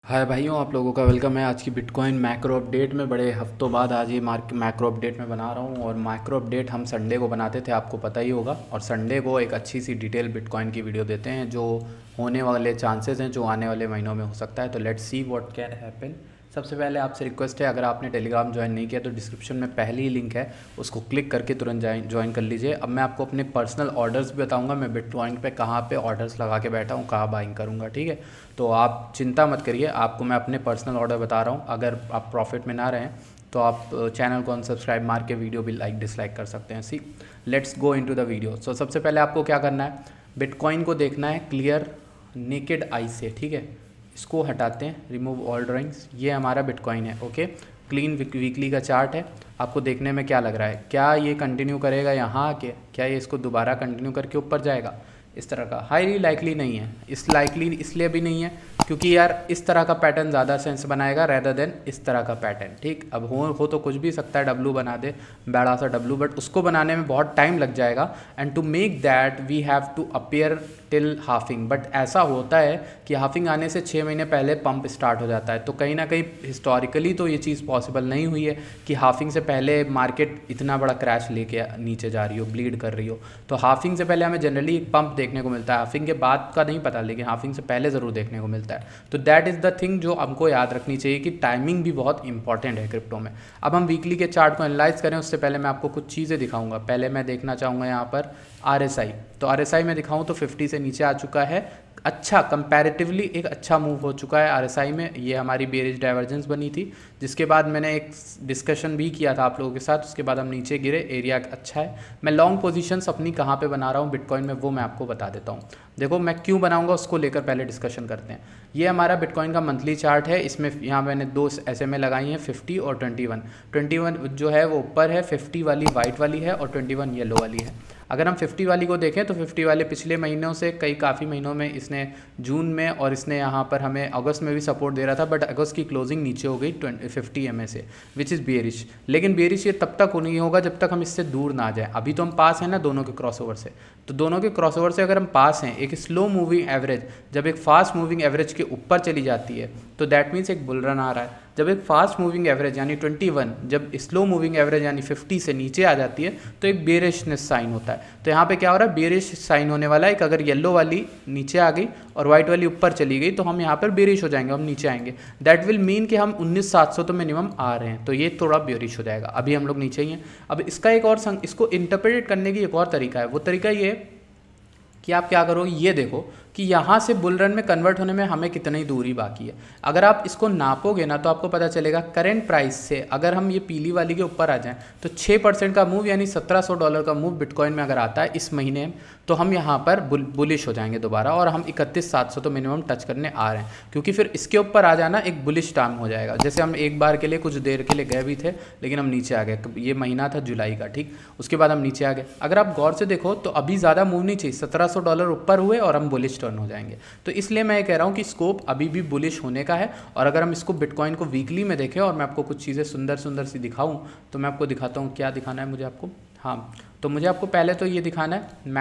हाय भाइयों, आप लोगों का वेलकम है आज की बिटकॉइन मैक्रो अपडेट में। बड़े हफ्तों बाद आज ये मैक्रो अपडेट में बना रहा हूँ। और मैक्रो अपडेट हम संडे को बनाते थे, आपको पता ही होगा। और संडे को एक अच्छी सी डिटेल बिटकॉइन की वीडियो देते हैं, जो होने वाले चांसेस हैं, जो आने वाले महीनों में हो सकता है। तो let's see what can happen. सबसे पहले आपसे रिक्वेस्ट है, अगर आपने टेलीग्राम ज्वाइन नहीं किया तो डिस्क्रिप्शन में पहली ही लिंक है, उसको क्लिक करके तुरंत ज्वाइन कर लीजिए। अब मैं आपको अपने पर्सनल ऑर्डर्स भी बताऊंगा, मैं बिटकॉइन पे कहाँ पे ऑर्डर्स लगा के बैठा हूँ, कहाँ बाइंग करूँगा, ठीक है। तो आप चिंता मत करिए, आपको मैं अपने पर्सनल ऑर्डर बता रहा हूँ। अगर आप प्रॉफिट में ना रहें तो आप चैनल को अनसब्सक्राइब मार के वीडियो भी लाइक डिसलाइक कर सकते हैं। See let's go into the video. So सबसे पहले आपको क्या करना है, बिटकॉइन को देखना है क्लियर नेकेड आई से, ठीक है। इसको हटाते हैं, रिमूव ऑल ड्राइंग्स। ये हमारा बिटकॉइन है, ओके। क्लीन वीकली का चार्ट है। आपको देखने में क्या लग रहा है, क्या ये कंटिन्यू करेगा यहाँ आके, क्या ये इसको दोबारा कंटिन्यू करके ऊपर जाएगा? इस तरह का हाईली लाइकली नहीं है। इस लाइकली इसलिए भी नहीं है क्योंकि यार इस तरह का पैटर्न ज़्यादा सेंस बनाएगा रेदर देन इस तरह का पैटर्न, ठीक। अब हो तो कुछ भी सकता है, डब्लू बना दे, बड़ा सा डब्लू, बट उसको बनाने में बहुत टाइम लग जाएगा। And to make that we have to appear till halving. But ऐसा होता है कि हाफिंग आने से 6 महीने पहले पंप स्टार्ट हो जाता है। तो कहीं ना कहीं हिस्टोरिकली तो ये चीज़ पॉसिबल नहीं हुई है कि हाफिंग से पहले मार्केट इतना बड़ा क्रैश लेके नीचे जा रही हो, ब्लीड कर रही हो। तो हाफिंग से पहले हमें जनरली एक पंप देखने को मिलता है, हाफिंग के बाद का नहीं पता, लेकिन हाफिंग से पहले ज़रूर देखने को मिलता है। तो दैट इज़ द थिंग जो हमको याद रखनी चाहिए कि टाइमिंग भी बहुत इंपॉर्टेंट है क्रिप्टो में। अब हम वीकली के चार्ट को एनालाइज करें उससे पहले मैं आपको कुछ चीज़ें दिखाऊंगा। पहले मैं देखना चाहूँगा यहाँ पर RSI। तो RSI में दिखाऊँ तो 50 से नीचे आ चुका है। अच्छा, कंपैरेटिवली एक अच्छा मूव हो चुका है RSI में। ये हमारी बेरिज डाइवर्जेंस बनी थी, जिसके बाद मैंने एक डिस्कशन भी किया था आप लोगों के साथ। उसके बाद हम नीचे गिरे, एरिया अच्छा है। मैं लॉन्ग पोजीशंस अपनी कहाँ पे बना रहा हूँ बिटकॉइन में, वो मैं आपको बता देता हूँ। देखो, मैं क्यों बनाऊंगा उसको लेकर पहले डिस्कशन करते हैं। ये हमारा बिटकॉइन का मंथली चार्ट है। इसमें यहाँ मैंने दो SMA लगाई हैं, 50 और 21। 21 जो है वो ऊपर है, 50 वाली वाइट वाली है और 21 येलो वाली है। अगर हम 50 वाली को देखें तो 50 वाले पिछले महीनों से काफ़ी महीनों में इसने जून में और इसने यहाँ पर हमें अगस्त में भी सपोर्ट दे रहा था, बट अगस्त की क्लोजिंग नीचे हो गई 50 MA से, विच इज़ बेरिश। लेकिन बेरिश ये तब तक नहीं होगा जब तक हम इससे दूर ना जाएं। अभी तो हम पास हैं ना दोनों के क्रॉसओवर से। तो दोनों के क्रॉसओवर से अगर हम पास हैं, एक स्लो मूविंग एवरेज जब एक फास्ट मूविंग एवरेज के ऊपर चली जाती है तो दैट मीन्स एक बुल रन आ रहा है। जब एक फास्ट मूविंग एवरेज यानी 21 जब स्लो मूविंग एवरेज यानी 50 से नीचे आ जाती है तो एक बेरिशनेस साइन होता है। तो यहाँ पे क्या हो रहा है, बेरिश साइन होने वाला है। एक अगर येलो वाली नीचे आ गई और वाइट वाली ऊपर चली गई तो हम यहाँ पर बेरिश हो जाएंगे, हम नीचे आएंगे। दैट विल मीन कि हम 19,700 तो मिनिमम आ रहे हैं, तो ये थोड़ा बेरिश हो जाएगा। अभी हम लोग नीचे ही हैं। अब इसका एक और इसको इंटरप्रेट करने की एक और तरीका है। वो तरीका ये कि आप क्या करो, ये देखो कि यहाँ से बुल रन में कन्वर्ट होने में हमें कितनी दूरी बाकी है। अगर आप इसको नापोगे ना तो आपको पता चलेगा करंट प्राइस से अगर हम ये पीली वाली के ऊपर आ जाएं तो 6% का मूव यानी $1,700 का मूव बिटकॉइन में अगर आता है इस महीने, तो हम यहाँ पर बुलिश हो जाएंगे दोबारा और हम 31,700 तो मिनिमम टच करने आ रहे हैं। क्योंकि फिर इसके ऊपर आ जाना एक बुलिश टाइम हो जाएगा। जैसे हम एक बार के लिए कुछ देर के लिए गए भी थे लेकिन हम नीचे आ गए। ये महीना था जुलाई का, ठीक। उसके बाद हम नीचे आ गए। अगर आप गौर से देखो तो अभी ज़्यादा मूव नहीं चाहिए, $1,700 ऊपर हुए और हम बुलिश टर्न हो जाएंगे। तो इसलिए मैं ये कह रहा हूँ कि स्कोप अभी भी बुलिश होने का है। और अगर हम इसको बिटकॉइन को वीकली में देखें और मैं आपको कुछ चीज़ें सुंदर सुंदर सी दिखाऊं तो मैं आपको दिखाता हूँ। क्या दिखाना है मुझे आपको? हाँ, तो मुझे आपको पहले तो ये दिखाना है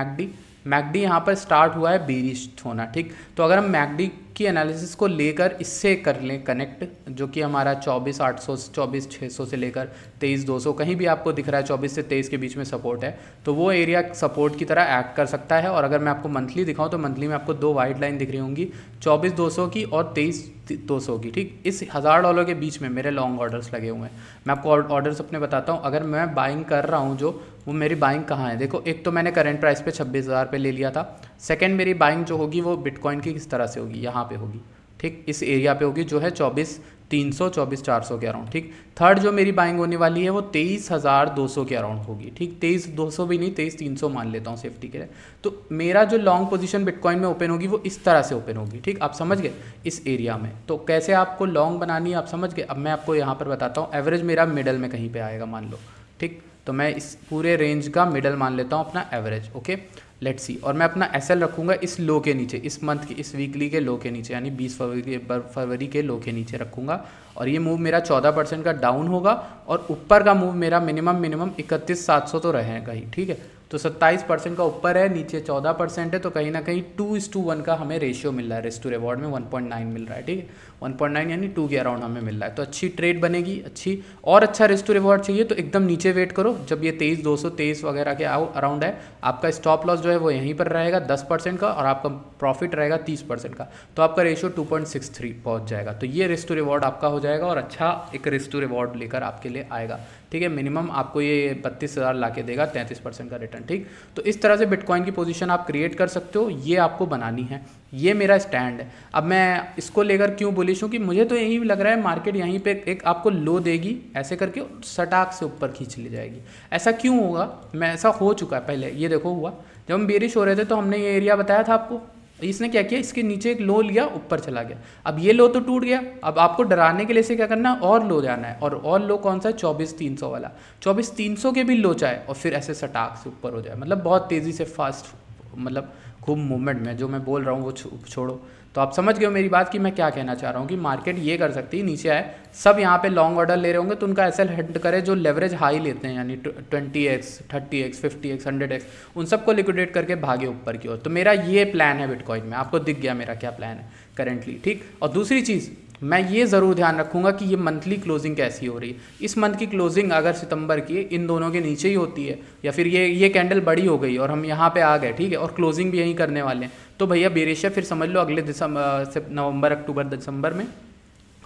मैकडी यहाँ पर स्टार्ट हुआ है बेरिश होना, ठीक। तो अगर हम मैकडी की एनालिसिस को लेकर इससे कर लें कनेक्ट, जो कि हमारा 24,800 24,600 से लेकर 23,200 कहीं भी आपको दिख रहा है 24 से 23 के बीच में सपोर्ट है, तो वो एरिया सपोर्ट की तरह एक्ट कर सकता है। और अगर मैं आपको मंथली दिखाऊं तो मंथली में आपको दो वाइट लाइन दिख रही होंगी, 24,200 की और 23,200 की, ठीक। इस $1,000 के बीच में मेरे लॉन्ग ऑर्डर्स लगे हुए हैं। मैं आपको ऑर्डर्स अपने बताता हूँ। अगर मैं बाइंग कर रहा हूँ जो, वो मेरी बाइंग कहाँ है देखो। एक तो मैंने करंट प्राइस पे 26,000 पे ले लिया था। सेकंड मेरी बाइंग जो होगी वो बिटकॉइन की किस तरह से होगी, यहाँ पे होगी, ठीक। इस एरिया पे होगी जो है 24,300 24,400 के अराउंड, ठीक। थर्ड जो मेरी बाइंग होने वाली है वो 23,200 के अराउंड होगी, ठीक। 23,200 भी नहीं, 23,300 मान लेता हूँ सेफ्टी के लिए। तो मेरा जो लॉन्ग पोजीशन बिटकॉइन में ओपन होगी वो इस तरह से ओपन होगी, ठीक। आप समझ गए इस एरिया में। तो कैसे आपको लॉन्ग बनानी है आप समझ गए। अब मैं आपको यहाँ पर बताता हूँ। एवरेज मेरा मिडल में कहीं पर आएगा मान लो, ठीक। तो मैं इस पूरे रेंज का मिडल मान लेता हूँ अपना एवरेज, ओके। Let's see. और मैं अपना SL रखूँगा इस लो के नीचे, इस मंथ की इस वीकली के लो के नीचे, यानी 20 फरवरी के लो के नीचे रखूँगा। और ये मूव मेरा 14% का डाउन होगा और ऊपर का मूव मेरा मिनिमम 31,700 तो रहेगा ही, ठीक है। तो 27% का ऊपर है, नीचे 14% है, तो कहीं ना कहीं 2:1 का हमें रेशियो मिल रहा है। रिस्क टू रिवॉर्ड में 1.9 मिल रहा है, ठीक है, 1.9 यानी 2 के अराउंड हमें मिल रहा है। तो अच्छी ट्रेड बनेगी, अच्छी और अच्छा रिस्क टू रिवॉर्ड चाहिए तो एकदम नीचे वेट करो। जब ये 23,223 वगैरह के अराउंड है, आपका स्टॉप लॉस जो है वो यहीं पर रहेगा 10% का, और आपका प्रॉफिट रहेगा 30% का, तो आपका रेशियो 2.63 पहुंच जाएगा। तो ये रिस्क टू रिवॉर्ड आपका हो जाएगा और अच्छा एक रिस्क टू रिवॉर्ड लेकर आपके लिए आएगा, ठीक है। मिनिमम आपको ये 32,000 ला के देगा, 33% का रिटर्न, ठीक। तो इस तरह से बिटकॉइन की पोजीशन आप क्रिएट कर सकते हो, ये आपको बनानी है, ये मेरा स्टैंड है। अब मैं इसको लेकर क्यों बुलिश हूँ कि मुझे तो यही लग रहा है मार्केट यहीं पे एक आपको लो देगी, ऐसे करके सटाक से ऊपर खींच ले जाएगी। ऐसा क्यों होगा, मैं ऐसा हो चुका है पहले, ये देखो हुआ, जब हम बेरिश हो रहे थे तो हमने ये एरिया बताया था आपको, इसने क्या किया, इसके नीचे एक लो लिया, ऊपर चला गया। अब ये लो तो टूट गया, अब आपको डराने के लिए से क्या करना है, और लो जाना है। और लो कौन सा है, 24,300 वाला, 24,300 के भी लो चाहे और फिर ऐसे सटाक से ऊपर हो जाए, मतलब बहुत तेज़ी से फास्ट, मतलब खूब मूवमेंट में, जो मैं बोल रहा हूँ वो छोड़ो। तो आप समझ गए हो मेरी बात कि मैं क्या कहना चाह रहा हूँ कि मार्केट ये कर सकती है, नीचे आए, सब यहाँ पे लॉन्ग ऑर्डर ले रहे होंगे तो उनका एसएल हेड करे, जो लेवरेज हाई लेते हैं यानी 20x, 30x, 50x, 100x, उन सबको लिक्विडेट करके भागे ऊपर की ओर। तो मेरा ये प्लान है बिटकॉइन में, आपको दिख गया मेरा क्या प्लान है करेंटली, ठीक। और दूसरी चीज़ मैं ये ज़रूर ध्यान रखूंगा कि ये मंथली क्लोजिंग कैसी हो रही है। इस मंथ की क्लोजिंग अगर सितंबर की इन दोनों के नीचे ही होती है, या फिर ये कैंडल बड़ी हो गई और हम यहाँ पे आ गए, ठीक है, और क्लोजिंग भी यहीं करने वाले हैं, तो भैया बेरिश है, फिर समझ लो अगले नवंबर, अक्टूबर, दिसंबर में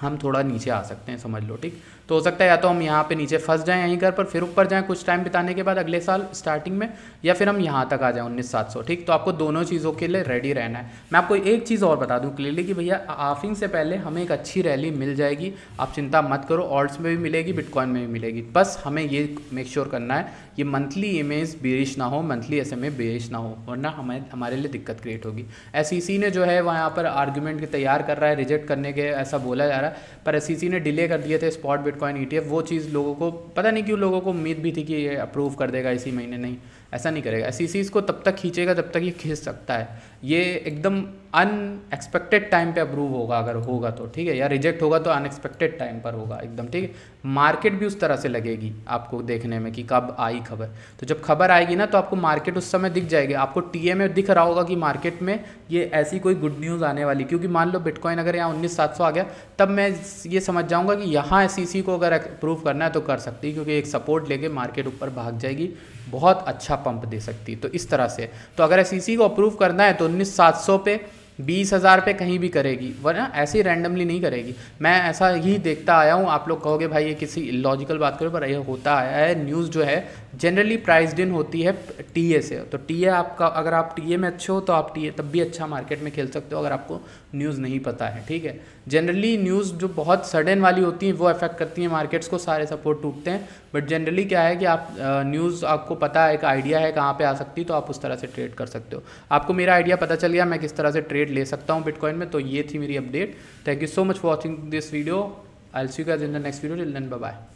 हम थोड़ा नीचे आ सकते हैं, समझ लो, ठीक। तो हो सकता है या तो हम यहाँ पे नीचे फंस जाएं यहीं कर पर, फिर ऊपर जाएं कुछ टाइम बिताने के बाद अगले साल स्टार्टिंग में, या फिर हम यहाँ तक आ जाएं 19,700, ठीक। तो आपको दोनों चीज़ों के लिए रेडी रहना है। मैं आपको एक चीज़ और बता दूँ क्लियरली कि भैया हाफिंग से पहले हमें एक अच्छी रैली मिल जाएगी, आप चिंता मत करो, ऑल्ट्स में भी मिलेगी, बिटकॉइन में भी मिलेगी। बस हमें ये मेक श्योर करना है ये मंथली इमेज बेरिश ना हो, मंथली SMA बेरिश ना हो, वरना हमारे लिए दिक्कत क्रिएट होगी। SEC ने जो है वहाँ पर आर्ग्यूमेंट तैयार कर रहा है रिजेक्ट करने के, ऐसा बोला जा रहा है, पर SEC ने डिले कर दिए थे स्पॉट बिटकॉइन ETF। वो चीज़ लोगों को पता नहीं क्यों, लोगों को उम्मीद भी थी कि ये अप्रूव कर देगा इसी महीने, नहीं ऐसा नहीं करेगा। SEC इसको तब तक खींचेगा जब तक ये खींच सकता है, ये एकदम अनएक्सपेक्टेड टाइम पे अप्रूव होगा अगर होगा तो, ठीक है, या रिजेक्ट होगा तो अनएक्सपेक्टेड टाइम पर होगा एकदम, ठीक है। मार्केट भी उस तरह से लगेगी आपको देखने में कि कब आई खबर, तो जब खबर आएगी ना तो आपको मार्केट उस समय दिख जाएगी, आपको TA में दिख रहा होगा कि मार्केट में ये ऐसी कोई गुड न्यूज़ आने वाली। क्योंकि मान लो बिटकॉइन अगर यहाँ 19,700 आ गया, तब मैं ये समझ जाऊँगा कि यहाँ SEC को अगर अप्रूव करना है तो कर सकती है, क्योंकि एक सपोर्ट लेके मार्केट ऊपर भाग जाएगी, बहुत अच्छा पंप दे सकती है। तो इस तरह से, तो अगर SEC को अप्रूव करना है तो 19,700 पे, 20,000 पे कहीं भी करेगी, वरना ऐसे ही रैंडमली नहीं करेगी। मैं ऐसा ही देखता आया हूँ, आप लोग कहोगे भाई ये किसी लॉजिकल बात करो, पर ये होता आया है। न्यूज़ जो है जनरली प्राइस्ड इन होती है TA से, तो TA आपका, अगर आप TA में अच्छे हो तो आप TA तब भी अच्छा मार्केट में खेल सकते हो अगर आपको न्यूज़ नहीं पता है, ठीक है। जनरली न्यूज़ जो बहुत सडन वाली होती हैं वो अफेक्ट करती हैं मार्केट्स को, सारे सपोर्ट टूटते हैं। बट जनरली क्या है कि आप न्यूज़ आपको पता है, एक आइडिया है कहाँ पे आ सकती है, तो आप उस तरह से ट्रेड कर सकते हो। आपको मेरा आइडिया पता चल गया मैं किस तरह से ट्रेड ले सकता हूँ बिटकॉइन में, तो ये थी मेरी update. Thank you so much for watching this video, I will see you guys in the next video, till then bye bye.